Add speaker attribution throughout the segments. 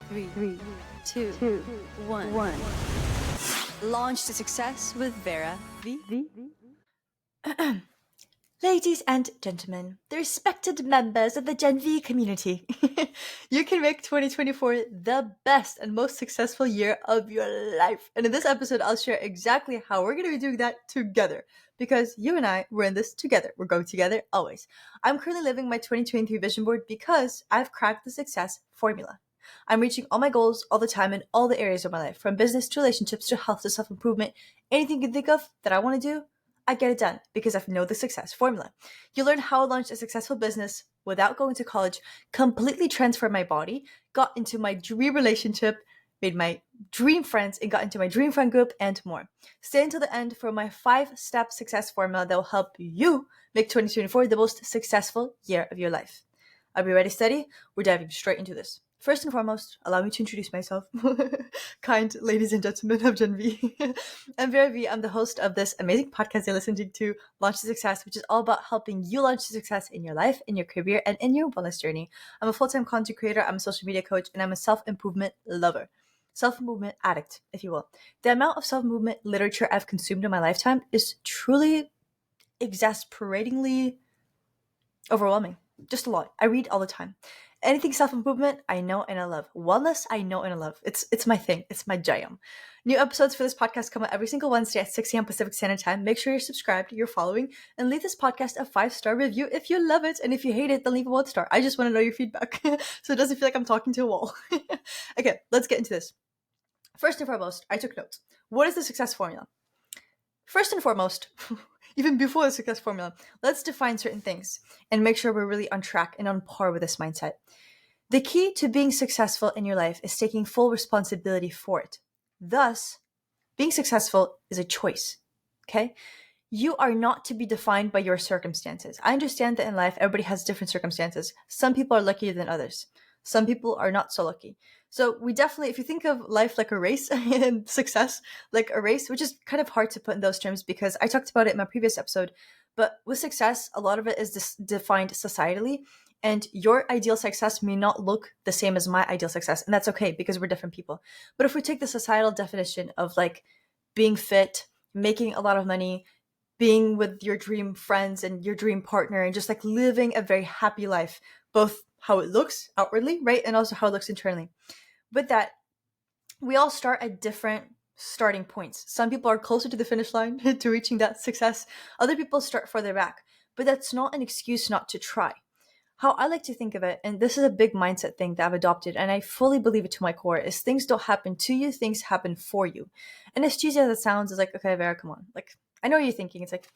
Speaker 1: Three, two, one. Launch to success with Vera V.
Speaker 2: Ladies and gentlemen, the respected members of the Gen V community, you can make 2024 the best and most successful year of your life. And in this episode, I'll share exactly how we're going to be doing that together. Because you and I, we're in this together. We're going together always. I'm currently living my 2023 vision board because I've cracked the success formula. I'm reaching all my goals all the time in all the areas of my life, from business to relationships to health to self-improvement. Anything you can think of that I want to do, I get it done because I know the success formula. You learn how to launch a successful business without going to college, completely transformed my body, got into my dream relationship, made my dream friends, and got into my dream friend group, and more. Stay until the end for my 5-step success formula that will help you make 2024 the most successful year of your life. Are we ready, steady? We're diving straight into this. First and foremost, allow me to introduce myself. Kind ladies and gentlemen of Gen V. I'm Vera V. I'm the host of this amazing podcast you're listening to, Launch to Success, which is all about helping you launch to success in your life, in your career, and in your wellness journey. I'm a full-time content creator, I'm a social media coach, and I'm a self-improvement lover. Self-improvement addict, if you will. The amount of self-improvement literature I've consumed in my lifetime is truly exasperatingly overwhelming. Just a lot. I read all the time. Anything self-improvement, I know and I love. Wellness, I know and I love. It's my thing. It's my jam. New episodes for this podcast come out every single Wednesday at 6 a.m. Pacific Standard Time. Make sure you're subscribed, you're following, and leave this podcast a 5-star review if you love it. And if you hate it, then leave a 1-star. I just want to know your feedback so it doesn't feel like I'm talking to a wall. Okay, let's get into this. First and foremost, I took notes. What is the success formula? First and foremost, even before the success formula, let's define certain things and make sure we're really on track and on par with this mindset. The key to being successful in your life is taking full responsibility for it. Thus, being successful is a choice, okay? You are not to be defined by your circumstances. I understand that in life, everybody has different circumstances. Some people are luckier than others. Some people are not so lucky. So we definitely, if you think of life like a race and success like a race, which is kind of hard to put in those terms because I talked about it in my previous episode, but with success, a lot of it is defined societally, and your ideal success may not look the same as my ideal success, and that's okay because we're different people. But if we take the societal definition of like being fit, making a lot of money, being with your dream friends and your dream partner, and just like living a very happy life, both how it looks outwardly, right? And also how it looks internally. With that, we all start at different starting points. Some people are closer to the finish line to reaching that success. Other people start further back, but that's not an excuse not to try. How I like to think of it, and this is a big mindset thing that I've adopted, and I fully believe it to my core, is things don't happen to you, things happen for you. And as cheesy as it sounds, it's like, okay, Vera, come on. Like, I know what you're thinking. It's like,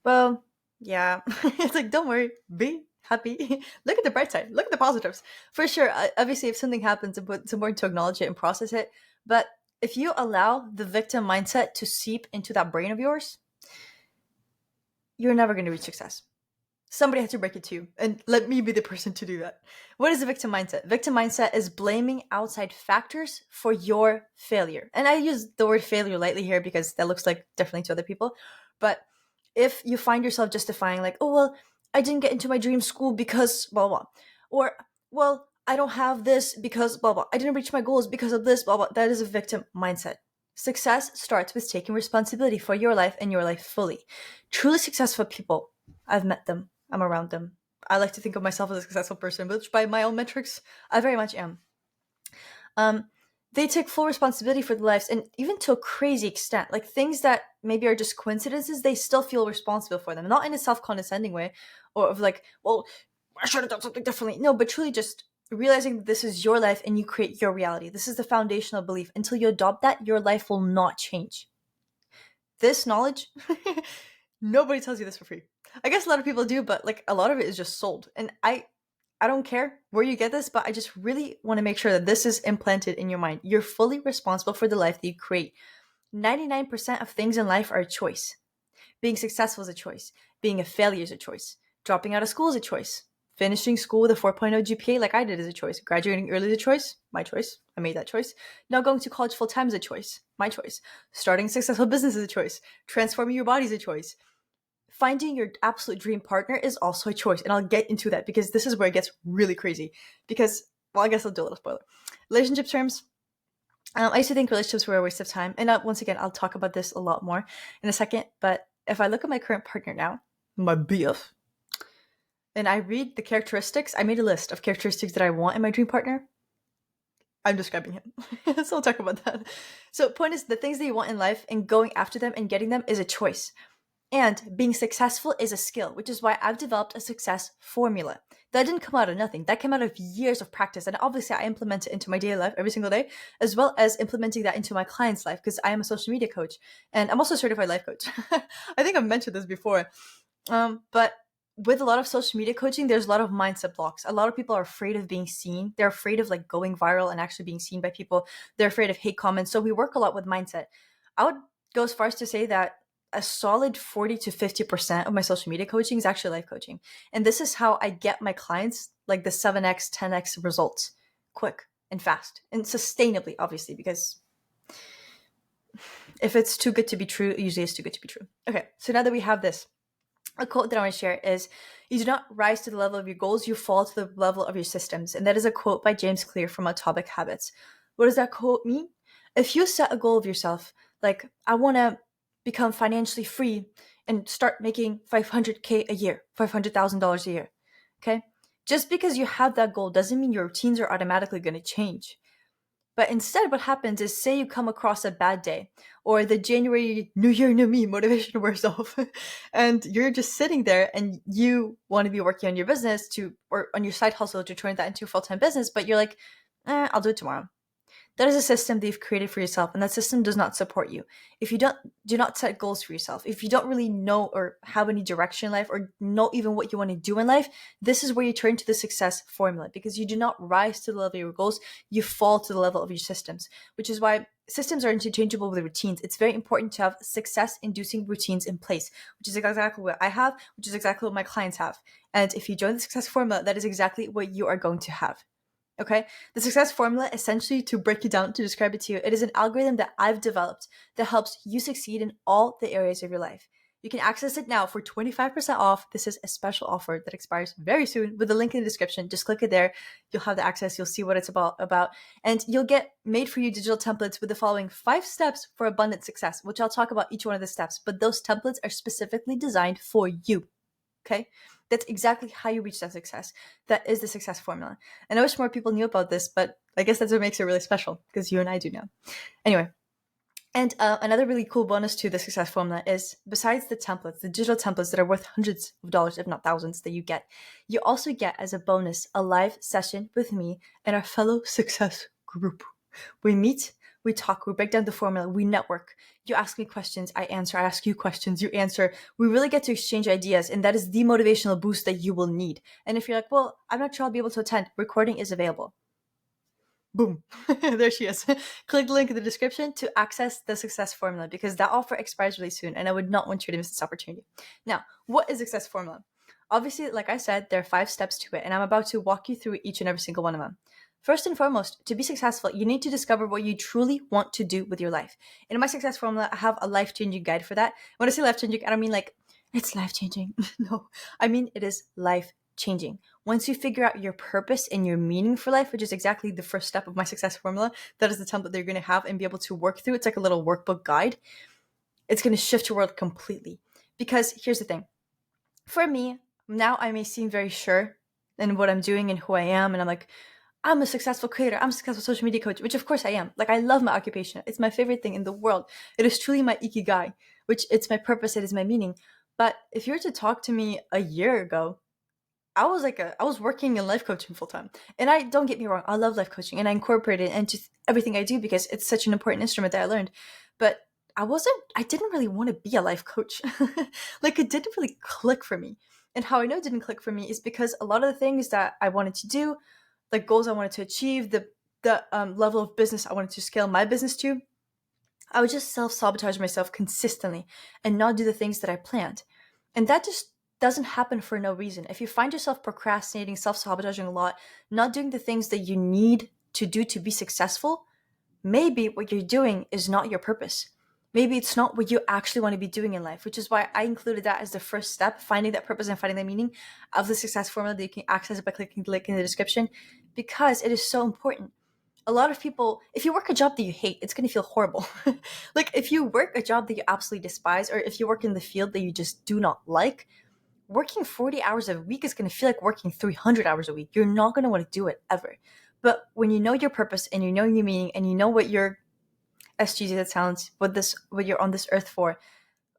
Speaker 2: well, yeah. It's like, don't worry, be happy. Look at the bright side. Look at the positives. For sure, obviously, if something happens, it's important to acknowledge it and process it. But if you allow the victim mindset to seep into that brain of yours, you're never going to reach success. Somebody has to break it to you, and let me be the person to do that. What is a victim mindset? Victim mindset is blaming outside factors for your failure. And I use the word failure lightly here because that looks like differently to other people. But if you find yourself justifying like, oh, well, I didn't get into my dream school because blah, blah. Or, well, I don't have this because blah, blah. I didn't reach my goals because of this, blah, blah. That is a victim mindset. Success starts with taking responsibility for your life and your life fully. Truly successful people, I've met them. I'm around them. I like to think of myself as a successful person, which by my own metrics, I very much am. They take full responsibility for their lives, and even to a crazy extent, like things that maybe are just coincidences, they still feel responsible for them. Not in a self-condescending way or of like, well, I should have done something differently. No, but truly just realizing that this is your life and you create your reality. This is the foundational belief. Until you adopt that, your life will not change. This knowledge, nobody tells you this for free. I guess a lot of people do, but like a lot of it is just sold. And I don't care where you get this, but I just really want to make sure that this is implanted in your mind. You're fully responsible for the life that you create. 99% of things in life are a choice. Being successful is a choice. Being a failure is a choice. Dropping out of school is a choice. Finishing school with a 4.0 GPA like I did is a choice. Graduating early is a choice. My choice. I made that choice. Now going to college full-time is a choice. My choice. Starting a successful business is a choice. Transforming your body is a choice. Finding your absolute dream partner is also a choice. And I'll get into that because this is where it gets really crazy. Because well, I guess I'll do a little spoiler. Relationship terms. I used to think relationships were a waste of time. And once again, I'll talk about this a lot more in a second. But if I look at my current partner now, my BF, and I read the characteristics, I made a list of characteristics that I want in my dream partner. I'm describing him. So we'll talk about that. So point is, the things that you want in life and going after them and getting them is a choice. And being successful is a skill, which is why I've developed a success formula. That didn't come out of nothing. That came out of years of practice. And obviously I implement it into my daily life every single day, as well as implementing that into my client's life, because I am a social media coach and I'm also a certified life coach. I think I've mentioned this before. But with a lot of social media coaching, there's a lot of mindset blocks. A lot of people are afraid of being seen. They're afraid of like going viral and actually being seen by people. They're afraid of hate comments. So we work a lot with mindset. I would go as far as to say that a solid 40 to 50% of my social media coaching is actually life coaching. And this is how I get my clients like the 7x, 10x results quick and fast and sustainably, obviously, because if it's too good to be true, it usually is too good to be true. Okay, so now that we have this, a quote that I want to share is, you do not rise to the level of your goals, you fall to the level of your systems. And that is a quote by James Clear from Atomic Habits. What does that quote mean? If you set a goal of yourself, like, I want to become financially free and start making $500K a year, $500,000 a year, okay? Just because you have that goal doesn't mean your routines are automatically going to change. But instead, what happens is, say you come across a bad day, or the January New Year, New Me motivation wears off, and you're just sitting there and you want to be working on your business or on your side hustle to turn that into a full-time business, but you're like, I'll do it tomorrow. That is a system that you've created for yourself, and that system does not support you. If you do not set goals for yourself, if you don't really know or have any direction in life or know even what you want to do in life, this is where you turn to the success formula, because you do not rise to the level of your goals, you fall to the level of your systems, which is why systems are interchangeable with routines. It's very important to have success-inducing routines in place, which is exactly what I have, which is exactly what my clients have. And if you join the success formula, that is exactly what you are going to have. Okay, the success formula, essentially, to break it down, to describe it to you, it is an algorithm that I've developed that helps you succeed in all the areas of your life. You can access it now for 25% off. This is a special offer that expires very soon with the link in the description. Just click it there. You'll have the access. You'll see what it's about. And you'll get made for you digital templates with the following 5 steps for abundant success, which I'll talk about each one of the steps. But those templates are specifically designed for you. Okay? That's exactly how you reach that success. That is the success formula. And I wish more people knew about this, but I guess that's what makes it really special, because you and I do know. Anyway, and another really cool bonus to the success formula is, besides the templates, the digital templates that are worth hundreds of dollars, if not thousands, that you also get as a bonus a live session with me and our fellow success group. We meet, we talk, we break down the formula, we network. You ask me questions, I answer. I ask you questions, you answer. We really get to exchange ideas, and that is the motivational boost that you will need. And if you're like, well, I'm not sure I'll be able to attend, recording is available. Boom. There she is. Click the link in the description to access the success formula, because that offer expires really soon, and I would not want you to miss this opportunity. Now, what is success formula? Obviously, like I said, there are 5 steps to it, and I'm about to walk you through each and every single one of them. First and foremost, to be successful, you need to discover what you truly want to do with your life. In my success formula, I have a life-changing guide for that. When I say life-changing, I don't mean like, it's life-changing. No, I mean it is life-changing. Once you figure out your purpose and your meaning for life, which is exactly the first step of my success formula, that is the template that you're going to have and be able to work through. It's like a little workbook guide. It's going to shift your world completely. Because here's the thing. For me, now I may seem very sure in what I'm doing and who I am, and I'm like, I'm a successful creator, I'm a successful social media coach, which of course I am. Like, I love my occupation. It's my favorite thing in the world. It is truly my ikigai, which it's my purpose, it is my meaning. But if you were to talk to me a year ago, I was working in life coaching full time. And don't get me wrong, I love life coaching and I incorporate it into everything I do because it's such an important instrument that I learned. But I didn't really want to be a life coach. Like, it didn't really click for me. And how I know it didn't click for me is because a lot of the things that I wanted to do, like goals I wanted to achieve, the level of business I wanted to scale my business to, I would just self-sabotage myself consistently and not do the things that I planned. And that just doesn't happen for no reason. If you find yourself procrastinating, self-sabotaging a lot, not doing the things that you need to do to be successful, maybe what you're doing is not your purpose. maybe it's not what you actually want to be doing in life, which is why I included that as the first step, finding that purpose and finding that meaning of the success formula that you can access by clicking the link in the description, because it is so important. A lot of people, if you work a job that you hate, it's going to feel horrible. Like if you work a job that you absolutely despise, or if you work in the field that you just do not like, working 40 hours a week is going to feel like working 300 hours a week. You're not going to want to do it ever. But when you know your purpose and you know your meaning and you know what you're, as cheesy as it sounds, what you're on this earth for.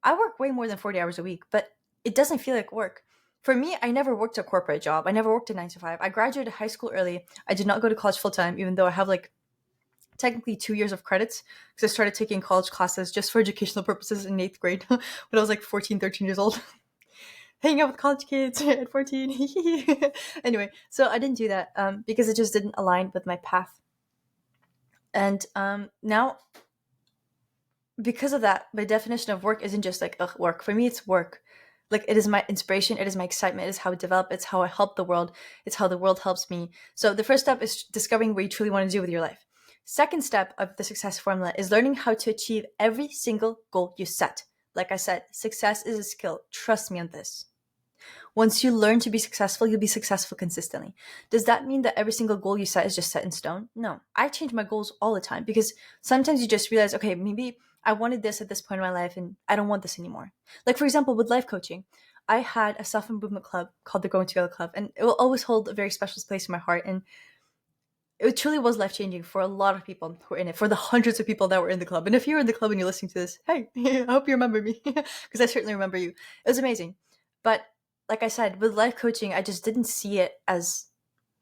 Speaker 2: I work way more than 40 hours a week, but it doesn't feel like work. For me, I never worked a corporate job. I never worked a 9 to 5. I graduated high school early. I did not go to college full time, even though I have like technically 2 years of credits, because I started taking college classes just for educational purposes in 8th grade when I was like 14, 13 years old. Hanging out with college kids at 14. Anyway, so I didn't do that because it just didn't align with my path. And now, because of that, my definition of work isn't just like, ugh, work. For me, it's work. Like, it is my inspiration, it is my excitement, it is how I develop, it's how I help the world, it's how the world helps me. So the first step is discovering what you truly want to do with your life. Second step of the success formula is learning how to achieve every single goal you set. Like I said, success is a skill. Trust me on this. Once you learn to be successful, you'll be successful consistently. Does that mean that every single goal you set is just set in stone? No. I change my goals all the time, because sometimes you just realize, okay, maybe I wanted this at this point in my life and I don't want this anymore. Like, for example, with life coaching, I had a self-improvement club called the Growing Together Club, and it will always hold a very special place in my heart. And it truly was life-changing for a lot of people who were in it, for the hundreds of people that were in the club. And if you're in the club and you're listening to this, hey, I hope you remember me, because I certainly remember you. It was amazing. But like I said, with life coaching, I just didn't see it as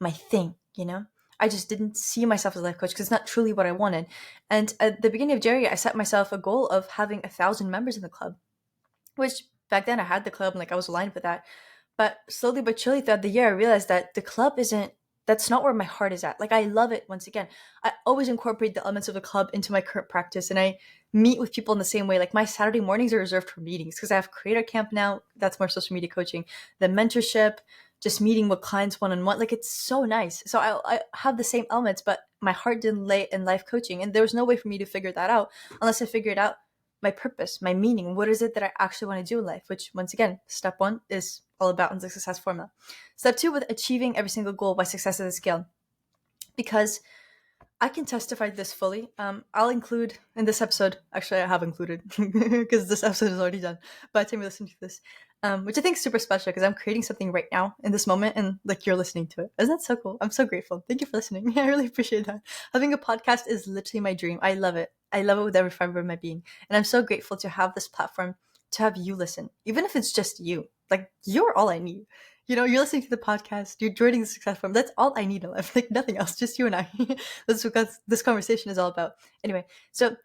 Speaker 2: my thing, you know? I just didn't see myself as a life coach because it's not truly what I wanted. And at the beginning of January, I set myself a goal of having 1,000 members in the club, which back then I had the club and like I was aligned with that. But slowly but surely throughout the year, I realized that the club that's not where my heart is at. Like, I love it. Once again, I always incorporate the elements of the club into my current practice, and I meet with people in the same way. Like, my Saturday mornings are reserved for meetings because I have creator camp now. That's more social media coaching, the mentorship, just meeting with clients one-on-one. Like, it's so nice. So I have the same elements, but my heart didn't lay in life coaching, and there was no way for me to figure that out unless I figured out my purpose, my meaning. What is it that I actually want to do in life? Which, once again, step one is all about in the success formula. Step two, with achieving every single goal by success as a scale. Because I can testify to this fully. I'll include in this episode, actually I have included because this episode is already done by the time you listen to this, which I think is super special because I'm creating something right now in this moment and like you're listening to it. Isn't that so cool? I'm so grateful. Thank you for listening. I really appreciate that. Having a podcast is literally my dream. I love it. I love it with every fiber of my being. And I'm so grateful to have this platform, to have you listen, even if it's just you. Like, you're all I need. You know, you're listening to the podcast, you're joining the success forum. That's all I need in life. Like, nothing else, just you and I. That's what this conversation is all about. Anyway, so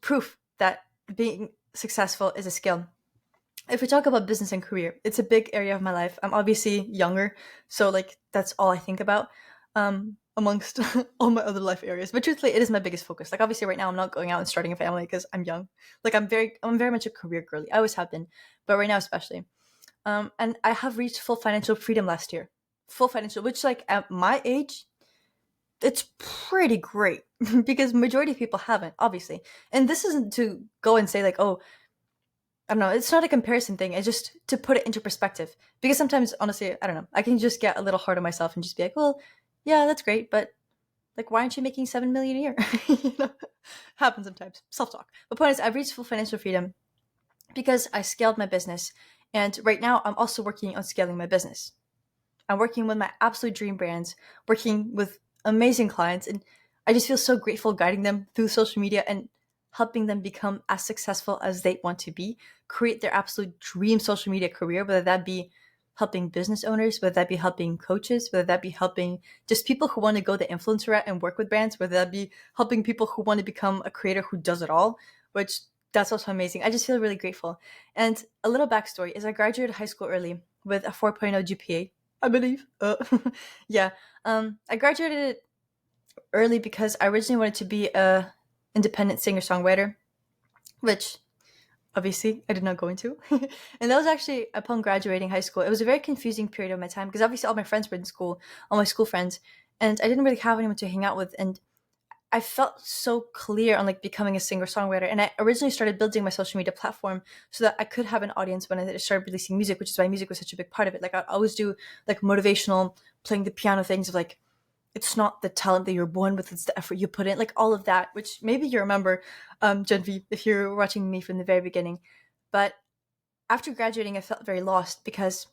Speaker 2: proof that being successful is a skill. If we talk about business and career, it's a big area of my life. I'm obviously younger, so like that's all I think about amongst all my other life areas. But truthfully, it is my biggest focus. Like, obviously right now I'm not going out and starting a family because I'm young. Like, I'm very much a career girly. I always have been, but right now especially. And I have reached full financial freedom last year. Full financial, which like at my age, it's pretty great because majority of people haven't, obviously. And this isn't to go and say like, oh, I don't know, it's not a comparison thing. It's just to put it into perspective. Because sometimes, honestly, I don't know, I can just get a little hard on myself and just be like, well, yeah, that's great, but like, why aren't you making 7 million a year? You know? Happens sometimes. Self-talk. The point is, I've reached full financial freedom because I scaled my business. And right now, I'm also working on scaling my business. I'm working with my absolute dream brands, working with amazing clients, and I just feel so grateful guiding them through social media and helping them become as successful as they want to be, create their absolute dream social media career, whether that be helping business owners, whether that be helping coaches, whether that be helping just people who want to go the influencer route and work with brands, whether that be helping people who want to become a creator who does it all, which that's also amazing. I just feel really grateful. And a little backstory is I graduated high school early with a 4.0 GPA, I believe. Yeah. I graduated early because I originally wanted to be a independent singer-songwriter, which obviously I did not go into. And that was actually upon graduating high school. It was a very confusing period of my time because obviously all my friends were in school, all my school friends, and I didn't really have anyone to hang out with. And I felt so clear on like becoming a singer-songwriter. And I originally started building my social media platform so that I could have an audience when I started releasing music, which is why music was such a big part of it. Like I'd always do like motivational, playing the piano things of like, it's not the talent that you're born with, it's the effort you put in, like all of that, which maybe you remember, Gen V, if you're watching me from the very beginning. But after graduating, I felt very lost because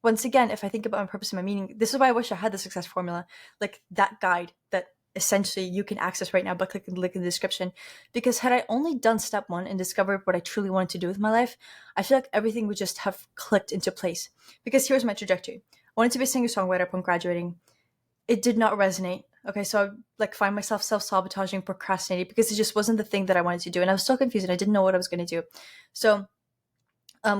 Speaker 2: once again, if I think about my purpose and my meaning, this is why I wish I had the success formula, like that guide that essentially you can access right now by clicking the link in the description. Because had I only done step one and discovered what I truly wanted to do with my life, I feel like everything would just have clicked into place. Because here's my trajectory. I wanted to be a singer-songwriter upon graduating. It did not resonate. Okay, so I like find myself self-sabotaging, procrastinating because it just wasn't the thing that I wanted to do. And I was so confused and I didn't know what I was going to do. So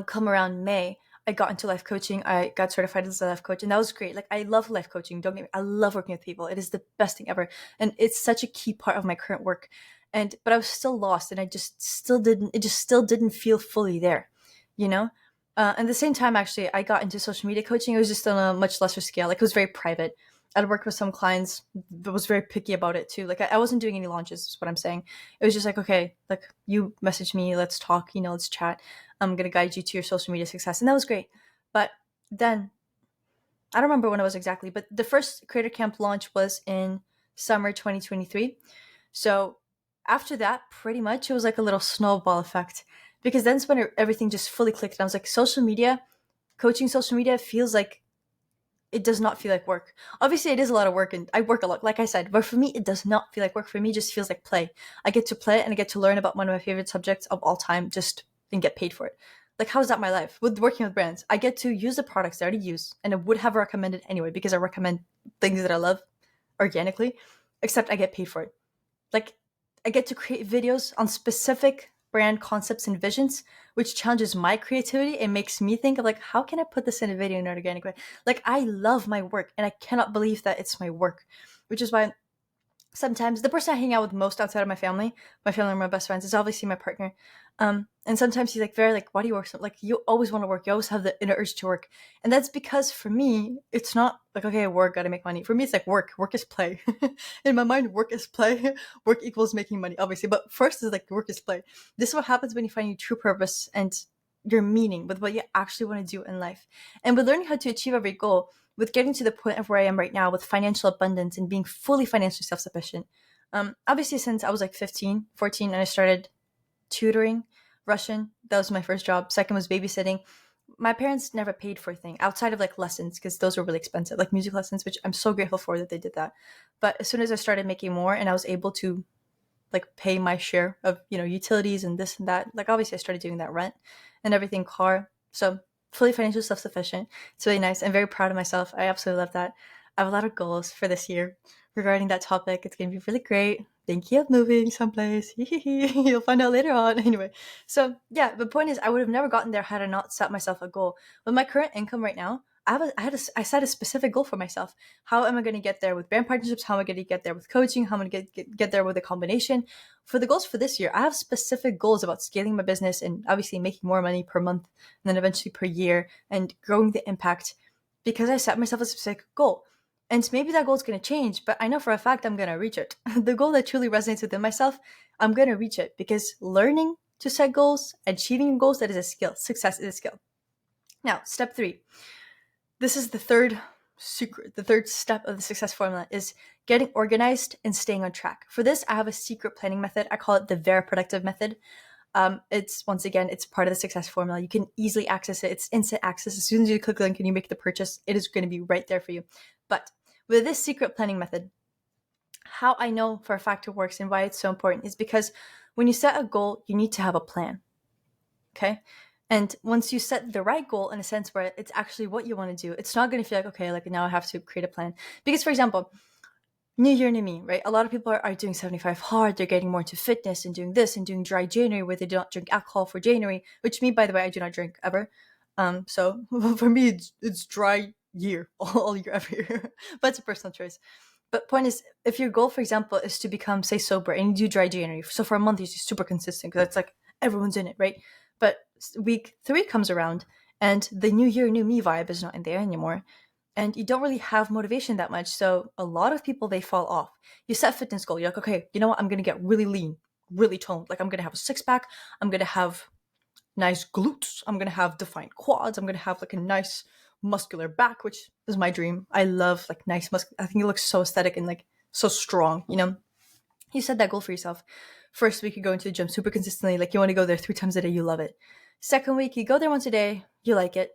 Speaker 2: come around May, I got into life coaching. I got certified as a life coach, and that was great. Like I love life coaching. Don't get me, I love working with people. It is the best thing ever, and it's such a key part of my current work. But I was still lost, and I just still didn't. It just still didn't feel fully there, you know. At the same time, actually, I got into social media coaching. It was just on a much lesser scale. Like it was very private. I'd worked with some clients that was very picky about it too. Like I wasn't doing any launches, is what I'm saying. It was just like, okay, like you message me, let's talk, let's chat. I'm going to guide you to your social media success. And that was great. But then I don't remember when it was exactly, but the first Creator Camp launch was in summer 2023. So after that, pretty much it was like a little snowball effect because then it's when everything just fully clicked. And I was like, social media, coaching social media feels like it does not feel like work. Obviously, it is a lot of work and I work a lot, like I said, but for me, it does not feel like work. For me, it just feels like play. I get to play and I get to learn about one of my favorite subjects of all time just and get paid for it. Like, how is that my life? With working with brands, I get to use the products I already use and I would have recommended anyway because I recommend things that I love organically, except I get paid for it. Like, I get to create videos on specific brand concepts and visions, which challenges my creativity and makes me think of like, how can I put this in a video in an organic way? Like, I love my work and I cannot believe that it's my work, which is why sometimes the person I hang out with most outside of my family and my best friends, is obviously my partner. And sometimes he's like, very like, why do you work so like you always want to work, you always have the inner urge to work. And that's because for me, it's not like, okay, I work, gotta make money. For me, it's like work is play. In my mind, work is play. Work equals making money, obviously. But first is like work is play. This is what happens when you find your true purpose and your meaning with what you actually want to do in life. And with learning how to achieve every goal, with getting to the point of where I am right now with financial abundance and being fully financially self-sufficient. Obviously, since I was like 15, 14, and I started tutoring Russian, that was my first job. Second was babysitting. My parents never paid for a thing outside of like lessons because those were really expensive, like music lessons, which I'm so grateful for that they did that. But as soon as I started making more and I was able to like pay my share of, utilities and this and that, like obviously I started doing that rent and everything, car. So fully financially self-sufficient. It's really nice. I'm very proud of myself. I absolutely love that. I have a lot of goals for this year regarding that topic. It's going to be really great. Thinking of moving someplace. You'll find out later on. Anyway, so yeah, the point is I would have never gotten there had I not set myself a goal. With my current income right now, I set a specific goal for myself. How am I going to get there with brand partnerships? How am I going to get there with coaching? How am I going to get there with a combination? For the goals for this year, I have specific goals about scaling my business and obviously making more money per month and then eventually per year and growing the impact because I set myself a specific goal. And maybe that goal is going to change, but I know for a fact I'm going to reach it. The goal that truly resonates within myself, I'm going to reach it because learning to set goals, achieving goals, that is a skill. Success is a skill. Now, step 3. This is the third secret, the third step of the success formula is getting organized and staying on track. For this, I have a secret planning method. I call it the Vera productive method. It's part of the success formula. You can easily access it. It's instant access. As soon as you click the link and you make the purchase, it is going to be right there for you. But with this secret planning method, how I know for a fact it works and why it's so important is because when you set a goal, you need to have a plan. Okay? And once you set the right goal in a sense where it's actually what you want to do, it's not going to feel like, okay, like now I have to create a plan. Because for example, New Year, New Me, right? A lot of people are doing 75 hard. They're getting more into fitness and doing this and doing dry January where they do not drink alcohol for January, which me, by the way, I do not drink ever. So for me, it's dry year, all year, every year. But it's a personal choice. But point is, if your goal, for example, is to become, say, sober and you do dry January, so for a month, you're super consistent because it's like everyone's in it, right? But week 3 comes around and the New Year, New Me vibe is not in there anymore. and you don't really have motivation that much. So a lot of people, they fall off. You set a fitness goal. You're like, okay, you know what? I'm going to get really lean, really toned. Like I'm going to have a six pack. I'm going to have nice glutes. I'm going to have defined quads. I'm going to have like a nice muscular back, which is my dream. I love like nice muscle. I think it looks so aesthetic and like so strong, you know? You set that goal for yourself. First week, you go into the gym super consistently. Like you want to go there 3 times a day. You love it. Second week, you go there once a day. You like it.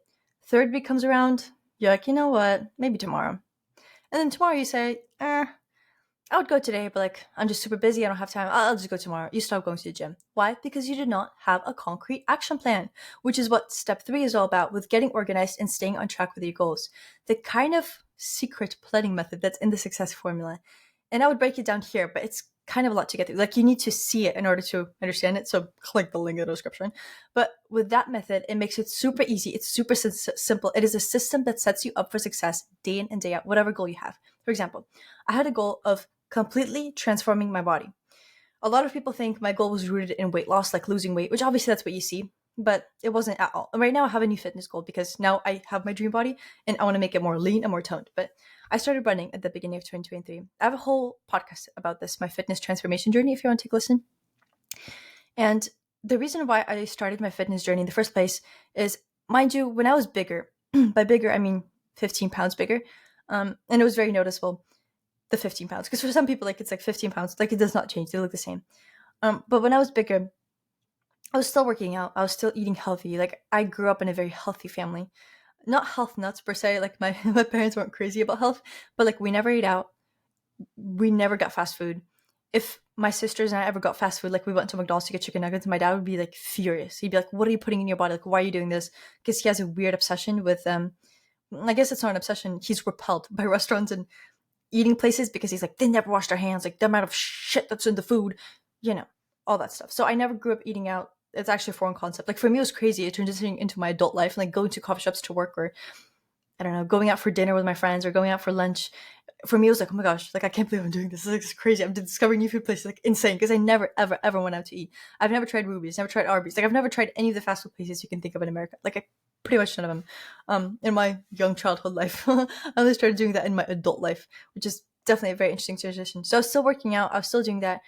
Speaker 2: Third week comes around. You're like, you know what? Maybe tomorrow. And then tomorrow you say, I would go today, but like I'm just super busy. I don't have time. I'll just go tomorrow. You stop going to the gym. Why? Because you did not have a concrete action plan, which is what step 3 is all about, with getting organized and staying on track with your goals. The kind of secret planning method that's in the success formula. And I would break it down here, but it's kind of a lot to get through. Like you need to see it in order to understand it. So click the link in the description. But with that method, it makes it super easy. It's super simple. It is a system that sets you up for success day in and day out, whatever goal you have. For example, I had a goal of completely transforming my body. A lot of people think my goal was rooted in weight loss, like losing weight, which obviously that's what you see, but it wasn't at all. And right now I have a new fitness goal because now I have my dream body and I want to make it more lean and more toned. But I started running at the beginning of 2023. I have a whole podcast about this, my fitness transformation journey, if you want to take a listen. And the reason why I started my fitness journey in the first place is, mind you, when I was bigger, by bigger, I mean 15 pounds bigger, and it was very noticeable, the 15 pounds. Because for some people, like it's like 15 pounds, like it does not change. They look the same. But when I was bigger, I was still working out. I was still eating healthy. Like I grew up in a very healthy family. Not health nuts per se. Like my parents weren't crazy about health, but like we never ate out. We never got fast food. If my sisters and I ever got fast food, like we went to McDonald's to get chicken nuggets, my dad would be like furious. He'd be like, "What are you putting in your body? Like, why are you doing this?" Because he has a weird obsession with I guess it's not an obsession. He's repelled by restaurants and eating places because he's like, they never wash their hands, like the amount of shit that's in the food, you know, all that stuff. So I never grew up eating out. It's actually a foreign concept. Like for me, it was crazy. It transitioning into my adult life, like going to coffee shops to work, or I don't know, going out for dinner with my friends or going out for lunch. For me, it was like, oh my gosh, like I can't believe I'm doing this. This is crazy. I'm discovering new food places, like insane, because I never, ever, ever went out to eat. I've never tried Ruby's, never tried Arby's. Like I've never tried any of the fast food places you can think of in America. Like I pretty much none of them. In my young childhood life, I only started doing that in my adult life, which is definitely a very interesting transition. So I was still working out. I was still doing that,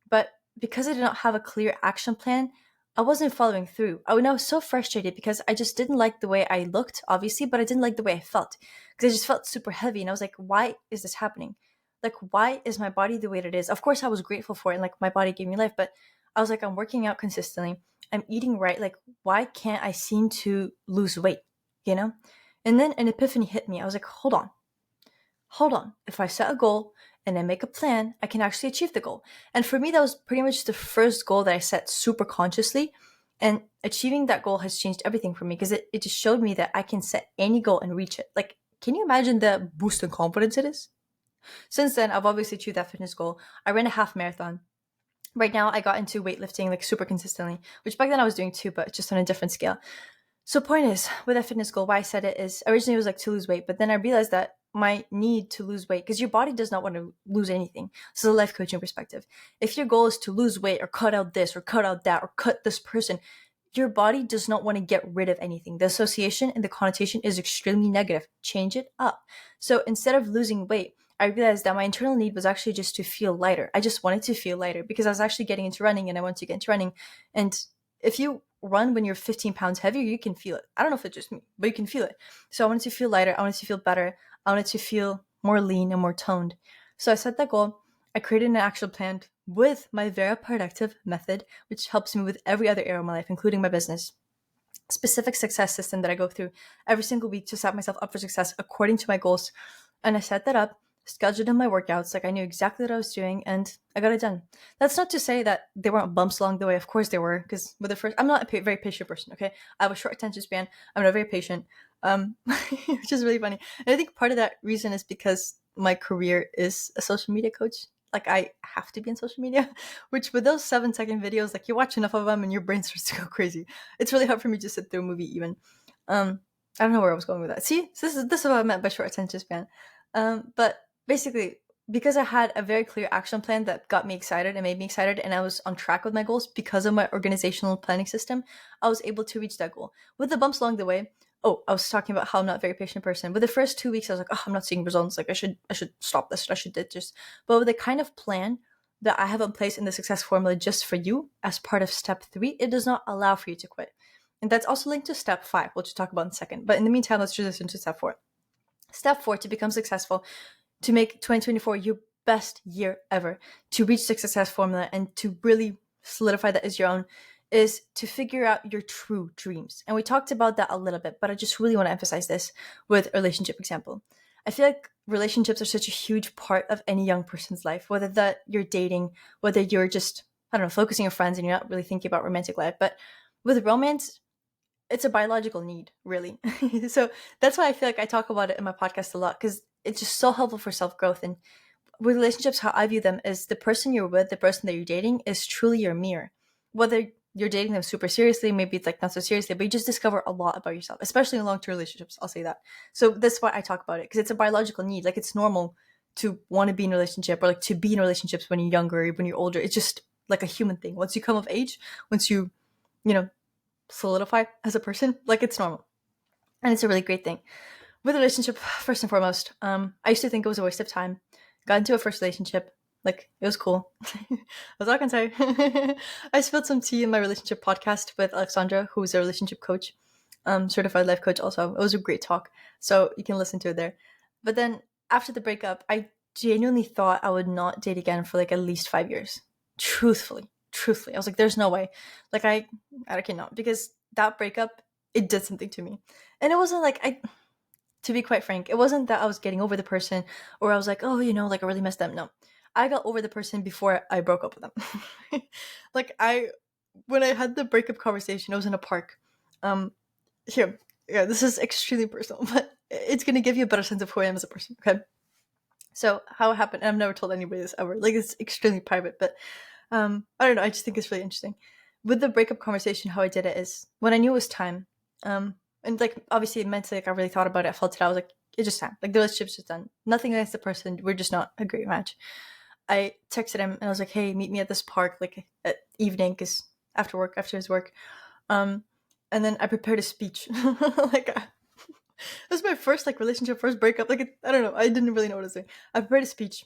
Speaker 2: but because I did not have a clear action plan, I wasn't following through. I was so frustrated because I just didn't like the way I looked, obviously, but I didn't like the way I felt because I just felt super heavy. And I was like, why is this happening? Like, why is my body the way it is? Of course, I was grateful for it. And like, my body gave me life, but I was like, I'm working out consistently. I'm eating right. Like, why can't I seem to lose weight? You know? And then an epiphany hit me. I was like, hold on. If I set a goal and I make a plan, I can actually achieve the goal. And for me, that was pretty much the first goal that I set super consciously. And achieving that goal has changed everything for me because it just showed me that I can set any goal and reach it. Like, can you imagine the boost in confidence it is? Since then, I've obviously achieved that fitness goal. I ran a half marathon. Right now, I got into weightlifting like super consistently, which back then I was doing too, but just on a different scale. So point is, with that fitness goal, why I said it is originally it was like to lose weight, but then I realized that my need to lose weight, because your body does not want to lose anything. This is a life coaching perspective. If your goal is to lose weight or cut out this or cut out that or cut this person, your body does not want to get rid of anything. The association and the connotation is extremely negative. Change it up. So instead of losing weight, I realized that my internal need was actually just to feel lighter. I just wanted to feel lighter because I was actually getting into running and I wanted to get into running. And if you run when you're 15 pounds heavier, you can feel it. I don't know if it's just me, but you can feel it. So I wanted to feel lighter. I wanted to feel better. I wanted to feel more lean and more toned. So I set that goal. I created an action plan with my Vera productive method, which helps me with every other area of my life, including my business. Specific success system that I go through every single week to set myself up for success according to my goals. And I set that up, scheduled in my workouts, like I knew exactly what I was doing, and I got it done. That's not to say that there weren't bumps along the way. Of course there were, because with the first, I'm not a very patient person, okay? I have a short attention span. I'm not very patient, which is really funny. And I think part of that reason is because my career is a social media coach. Like I have to be in social media, which with those 7-second videos, like you watch enough of them and your brain starts to go crazy. It's really hard for me to sit through a movie even. I don't know where I was going with that. See, this is what I meant by short attention span. But basically, because I had a very clear action plan that got me excited and made me excited, and I was on track with my goals because of my organizational planning system, I was able to reach that goal. With the bumps along the way, oh, I was talking about how I'm not a very patient person. But the first 2 weeks, I was like, oh, I'm not seeing results. Like, I should stop this. I should just. But with the kind of plan that I have in place in the success formula just for you as part of step 3, it does not allow for you to quit. And that's also linked to step 5, which we'll talk about in a second. But in the meantime, let's transition to step 4. Step 4, to become successful, to make 2024 your best year ever, to reach the success formula and to really solidify that as your own, is to figure out your true dreams. And we talked about that a little bit, but I just really want to emphasize this with a relationship example. I feel like relationships are such a huge part of any young person's life, whether that you're dating, whether you're just, I don't know, focusing on friends and you're not really thinking about romantic life. But with romance, it's a biological need, really. So that's why I feel like I talk about it in my podcast a lot, because it's just so helpful for self-growth. And with relationships, how I view them is the person you're with, the person that you're dating, is truly your mirror. Whether you're dating them super seriously, maybe it's like not so seriously, but you just discover a lot about yourself, especially in long-term relationships. I'll say that. So that's why I talk about it, because it's a biological need. Like, it's normal to want to be in a relationship, or like to be in relationships when you're younger or when you're older. It's just like a human thing. Once you come of age, once you solidify as a person, like, it's normal. And it's a really great thing. With a relationship, first and foremost, I used to think it was a waste of time. Got into a first relationship. Like, it was cool. That's all I can say. I spilled some tea in my relationship podcast with Alexandra, who's a relationship coach, certified life coach also. It was a great talk. So you can listen to it there. But then after the breakup, I genuinely thought I would not date again for like at least 5 years. Truthfully. I was like, there's no way. Like, I cannot, because that breakup, it did something to me. And it wasn't like, to be quite frank, it wasn't that I was getting over the person, or I was like, oh, like I really messed up. No, I got over the person before I broke up with them. Like, when I had the breakup conversation, I was in a park. Here, yeah, this is extremely personal, but it's gonna give you a better sense of who I am as a person. Okay. So how it happened, and I've never told anybody this ever. Like, it's extremely private, but I don't know. I just think it's really interesting. With the breakup conversation, how I did it is, when I knew it was time, and like, obviously mentally, like, I really thought about it. I felt it. I was like, it's just time. Like, the relationship's just done. Nothing against the person. We're just not a great match. I texted him and I was like, hey, meet me at this park, like, at evening, because after his work. And then I prepared a speech. Like, it was my first like relationship, first breakup. Like, I don't know. I didn't really know what to say. I prepared a speech.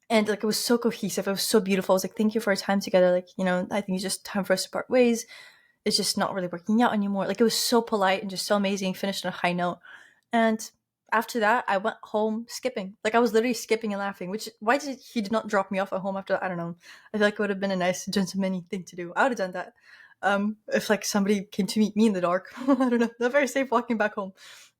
Speaker 2: And like, it was so cohesive. It was so beautiful. I was like, thank you for our time together. Like, I think it's just time for us to part ways. It's just not really working out anymore. Like, it was so polite and just so amazing. Finished on a high note. And after that, I went home skipping. Like, I was literally skipping and laughing. Why did he not drop me off at home after that? I don't know. I feel like it would have been a nice gentleman-y thing to do. I would have done that. If like somebody came to meet me in the dark. I don't know. Not very safe walking back home.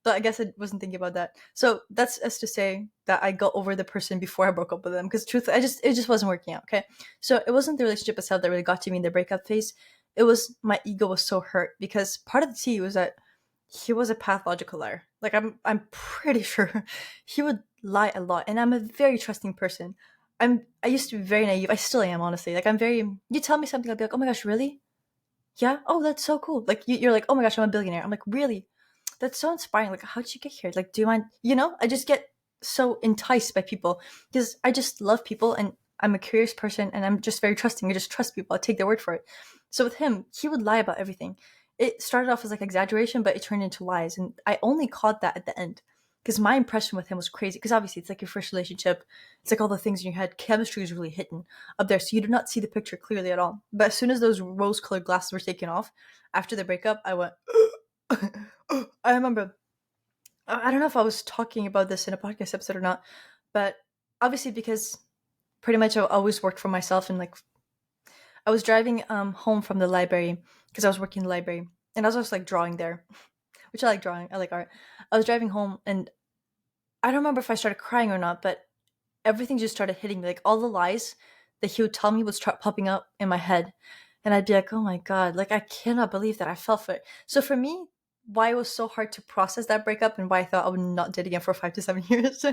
Speaker 2: But I guess I wasn't thinking about that. So that's as to say that I got over the person before I broke up with them. Because truthfully, it just wasn't working out. Okay. So it wasn't the relationship itself that really got to me in the breakup phase. It was my ego was so hurt, because part of the tea was that he was a pathological liar. Like, I'm pretty sure he would lie a lot. And I'm a very trusting person. I used to be very naive. I still am, honestly. Like, you tell me something, I'll be like, oh my gosh, really? Yeah? Oh, that's so cool. Like, you're like, oh my gosh, I'm a billionaire. I'm like, really? That's so inspiring. Like, how'd you get here? Like, do you mind? I just get so enticed by people, because I just love people, and I'm a curious person, and I'm just very trusting. I just trust people. I take their word for it. So with him, he would lie about everything. It started off as like exaggeration, but it turned into lies. And I only caught that at the end, because my impression with him was crazy. Because obviously it's like your first relationship. It's like all the things in your head. Chemistry is really hidden up there. So you do not see the picture clearly at all. But as soon as those rose-colored glasses were taken off, after the breakup, I went, I remember, I don't know if I was talking about this in a podcast episode or not, but obviously, because pretty much I always worked for myself, and like, I was driving home from the library, because I was working in the library, and I was also like drawing there, which I like drawing. I like art. I was driving home, and I don't remember if I started crying or not, but everything just started hitting me. Like, all the lies that he would tell me would start popping up in my head, and I'd be like, oh my god, like, I cannot believe that I fell for it. So for me, why it was so hard to process that breakup, and why I thought I would not date again for 5 to 7 years,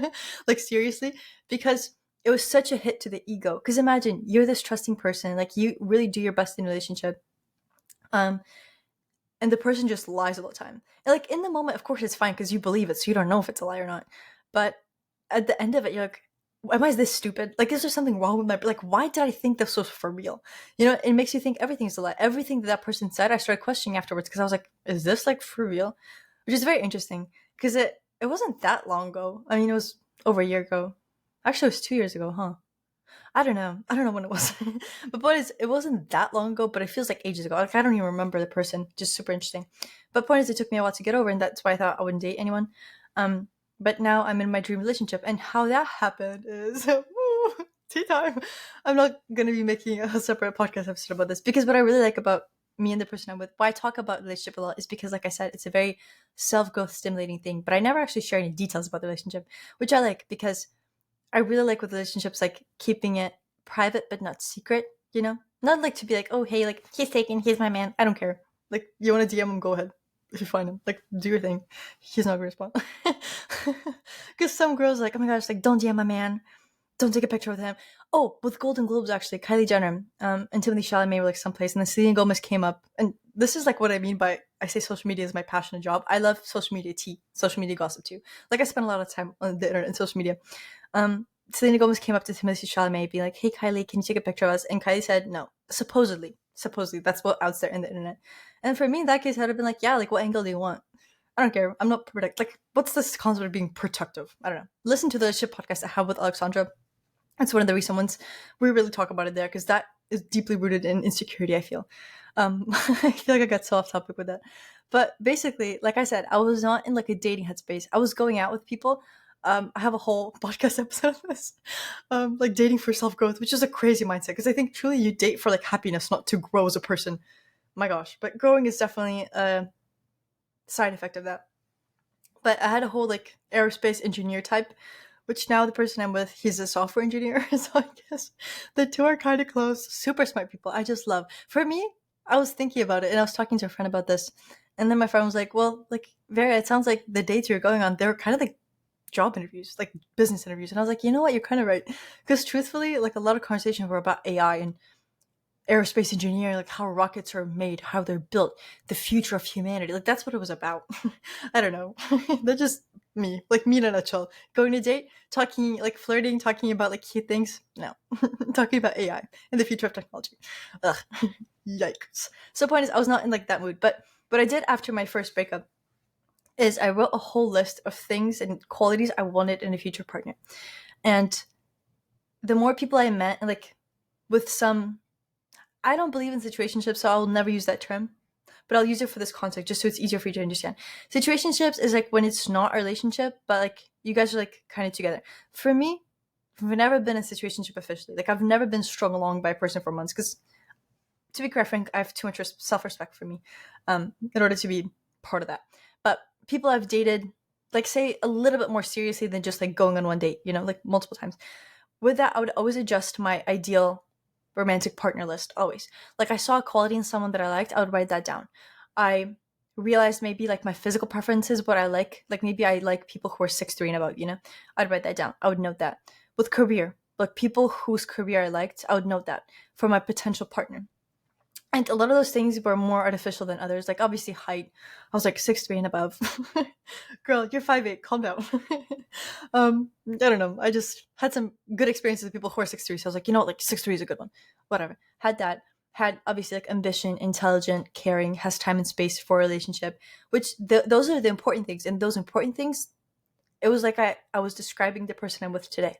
Speaker 2: like, seriously, because it was such a hit to the ego. Because imagine, you're this trusting person, like, you really do your best in a relationship, and the person just lies all the time. And like, in the moment, of course, it's fine, because you believe it, so you don't know if it's a lie or not. But at the end of it, you're like, am I this stupid? Like, is there something wrong with my, like, why did I think this was for real? It makes you think everything's a lie. Everything that person said, I started questioning afterwards, because I was like, is this like for real? which is very interesting because it wasn't that long ago. I mean, it was over a year ago. Actually, it was 2 years ago, huh? I don't know. I don't know when it was. But point is, it wasn't that long ago, but it feels like ages ago. Like, I don't even remember the person. Just super interesting. But point is, it took me a while to get over, and that's why I thought I wouldn't date anyone. But now I'm in my dream relationship, and how that happened is woo, tea time. I'm not gonna be making a separate podcast episode about this because what I really like about me and the person I'm with, why I talk about relationship a lot, is because, like I said, it's a very self-growth stimulating thing. But I never actually share any details about the relationship, which I like because I really like with relationships, like keeping it private but not secret, you know? Not like to be like, oh, hey, like, he's taken, he's my man. I don't care. Like, you want to DM him, go ahead. If you find him, like, do your thing. He's not going to respond. Because some girls are like, oh my gosh, like, don't DM my man. Don't take a picture with him. Oh, with Golden Globes, actually, Kylie Jenner and Timothée Chalamet were like someplace, and then Selena Gomez came up. And this is like what I mean by I say social media is my passionate job. I love social media tea, social media gossip too. Like I spend a lot of time on the internet and social media. Selena Gomez came up to Timothée Chalamet, being like, "Hey, Kylie, can you take a picture of us?" And Kylie said, "No." Supposedly, that's what out there in the internet. And for me, in that case, I'd have been like, "Yeah, like, what angle do you want?" I don't care. I'm not like, what's this concept of being productive? I don't know. Listen to the ship podcast I have with Alexandra. It's one of the recent ones. We really talk about it there because that is deeply rooted in insecurity, I feel. I feel like I got so off topic with that. But basically, like I said, I was not in like a dating headspace. I was going out with people. I have a whole podcast episode of this. Like dating for self-growth, which is a crazy mindset because I think truly you date for like happiness, not to grow as a person. My gosh. But growing is definitely a side effect of that. But I had a whole like aerospace engineer type, which now the person I'm with, he's a software engineer. So I guess the two are kind of close. Super smart people. I just love. For me, I was thinking about it and I was talking to a friend about this. And then my friend was like, well, like, Vera, it sounds like the dates you're going on, they're kind of like job interviews, like business interviews. And I was like, you know what? You're kind of right. Because truthfully, like a lot of conversations were about AI and aerospace engineering, like how rockets are made, how they're built, the future of humanity. Like that's what it was about. I don't know. That's just me, like me in a nutshell. Going to date, talking, like flirting, talking about like cute things. No, talking about AI and the future of technology. Ugh, yikes. So point is, I was not in like that mood. But what I did after my first breakup is I wrote a whole list of things and qualities I wanted in a future partner. And the more people I met, like with some, I don't believe in situationships, so I'll never use that term. But I'll use it for this context just so it's easier for you to understand. Situationships is like when it's not a relationship, but like you guys are like kind of together. For me, I've never been in a situationship officially. Like I've never been strung along by a person for months because, to be quite frank, I have too much self-respect for me in order to be part of that. But people I've dated, like say a little bit more seriously than just like going on one date, you know, like multiple times. With that, I would always adjust my ideal romantic partner list, always. Like I saw a quality in someone that I liked, I would write that down. I realized maybe like my physical preferences, what I like maybe I like people who are 6'3" and above, you know, I'd write that down. I would note that. With career, like people whose career I liked, I would note that for my potential partner. And a lot of those things were more artificial than others. Like obviously height, I was like 6'3" and above. Girl, you're 5'8", calm down. I don't know. I just had some good experiences with people who are 6'3", so I was like, you know what, like 6'3" is a good one. Whatever. Had that. Had obviously like ambition, intelligent, caring, has time and space for a relationship, which those are the important things. And those important things, it was like I was describing the person I'm with today.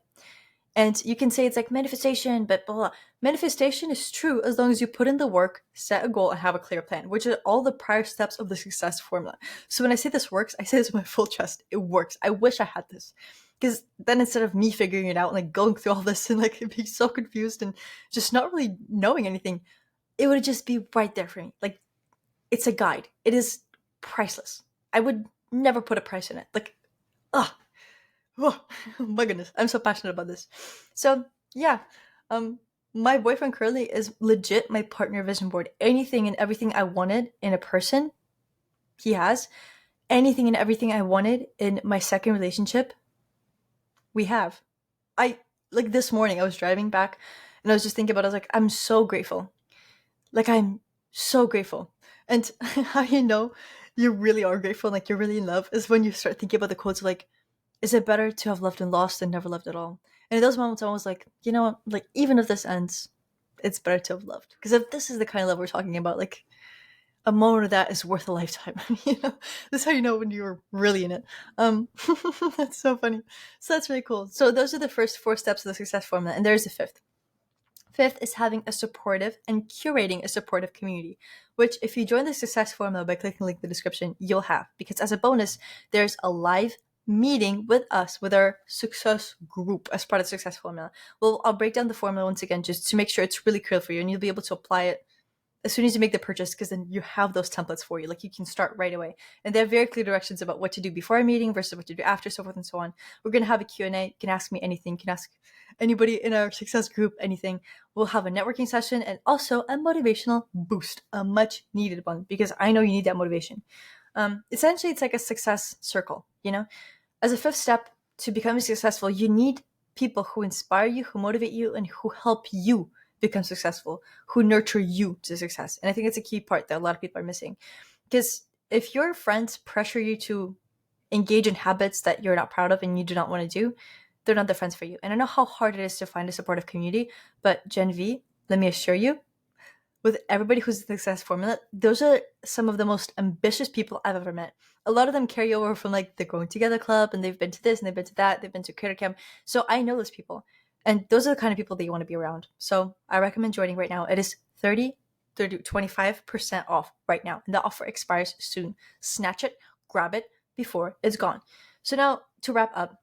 Speaker 2: And you can say it's like manifestation, but blah, blah. Manifestation is true as long as you put in the work, set a goal, and have a clear plan, which are all the prior steps of the success formula. So when I say this works, I say this with my full chest. It works. I wish I had this. Because then instead of me figuring it out and like going through all this and like being so confused and just not really knowing anything, it would just be right there for me. Like it's a guide. It is priceless. I would never put a price in it. Like, ugh. Oh my goodness, I'm so passionate about this. So yeah, my boyfriend currently is legit my partner vision board. Anything and everything I wanted in a person, he has. Anything and everything I wanted in my second relationship, we have. I like this morning I was driving back and I was just thinking about it, I was like, I'm so grateful. Like I'm so grateful. And how you know you really are grateful, like you're really in love, is when you start thinking about the quotes like, is it better to have loved and lost than never loved at all? And in those moments, I was like, you know what? Like, even if this ends, it's better to have loved. Because if this is the kind of love we're talking about, like, a moment of that is worth a lifetime. This is how you know when you're really in it. That's so funny. So that's really cool. So those are the first 4 steps of the success formula, and there's the fifth. Fifth is having a supportive and curating a supportive community, which if you join the success formula by clicking the link in the description, you'll have. Because as a bonus, there's a live meeting with us, with our success group as part of the success formula. Well, I'll break down the formula once again, just to make sure it's really clear for you, and you'll be able to apply it as soon as you make the purchase, because then you have those templates for you. Like, you can start right away. And they have very clear directions about what to do before a meeting versus what to do after, so forth and so on. We're going to have a Q&A. You can ask me anything. You can ask anybody in our success group anything. We'll have a networking session and also a motivational boost, a much needed one, because I know you need that motivation. Essentially, it's like a success circle, As a fifth step to becoming successful, you need people who inspire you, who motivate you, and who help you become successful, who nurture you to success. And I think it's a key part that a lot of people are missing. Because if your friends pressure you to engage in habits that you're not proud of and you do not want to do, they're not the friends for you. And I know how hard it is to find a supportive community, but Gen V, let me assure you, with everybody who's in the success formula, those are some of the most ambitious people I've ever met. A lot of them carry over from like the Growing Together Club, and they've been to this and they've been to that, they've been to Creator Camp. So I know those people. And those are the kind of people that you want to be around. So I recommend joining right now. It is 25% off right now. And the offer expires soon. Snatch it, grab it before it's gone. So now to wrap up,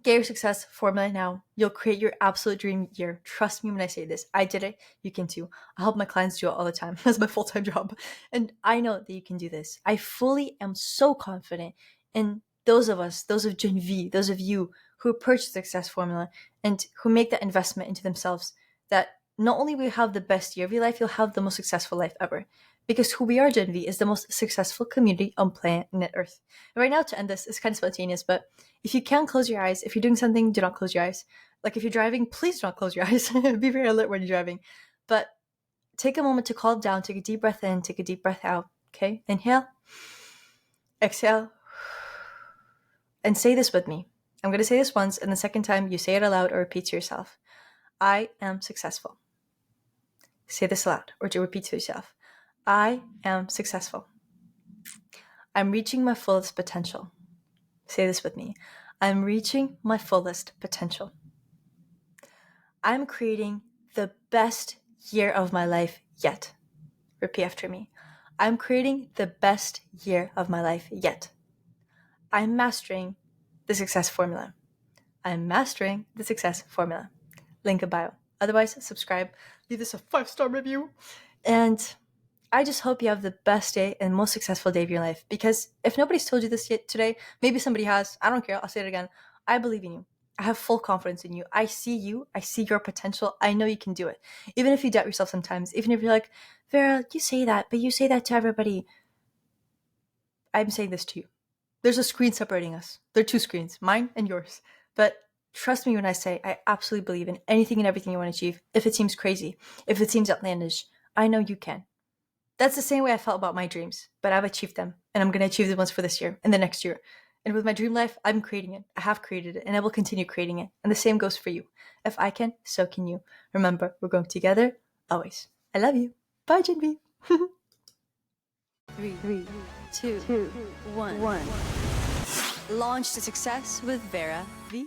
Speaker 2: get your success formula now. You'll create your absolute dream year. Trust me when I say this. I did it. You can too. I help my clients do it all the time. That's my full-time job. And I know that you can do this. I fully am so confident in those of us, those of Gen V, those of you who purchase the success formula and who make that investment into themselves, that not only will you have the best year of your life, you'll have the most successful life ever. Because who we are, Gen V, is the most successful community on planet Earth. And right now, to end this, it's kind of spontaneous, but if you can close your eyes, if you're doing something, do not close your eyes. Like if you're driving, please do not close your eyes. Be very alert when you're driving. But take a moment to calm down, take a deep breath in, take a deep breath out. Okay? Inhale, exhale, and say this with me. I'm going to say this once, and the second time you say it aloud or repeat to yourself. I am successful. Say this aloud or to repeat to yourself. I am successful. I'm reaching my fullest potential. Say this with me. I'm reaching my fullest potential. I'm creating the best year of my life yet. Repeat after me. I'm creating the best year of my life yet. I'm mastering the success formula. I'm mastering the success formula. Link in bio. Otherwise, subscribe. Leave this a 5-star review. And I just hope you have the best day and most successful day of your life. Because if nobody's told you this yet today, maybe somebody has. I don't care. I'll say it again. I believe in you. I have full confidence in you. I see you. I see your potential. I know you can do it. Even if you doubt yourself sometimes. Even if you're like, Vera, you say that, but you say that to everybody. I'm saying this to you. There's a screen separating us. There are 2 screens, mine and yours. But trust me when I say I absolutely believe in anything and everything you want to achieve. If it seems crazy, if it seems outlandish, I know you can. That's the same way I felt about my dreams, but I've achieved them, and I'm going to achieve the ones for this year and the next year. And with my dream life, I'm creating it. I have created it, and I will continue creating it. And the same goes for you. If I can, so can you. Remember, we're going together, always. I love you. Bye, Gen V.
Speaker 1: 3, 2, 1. Launch to success with Vera V.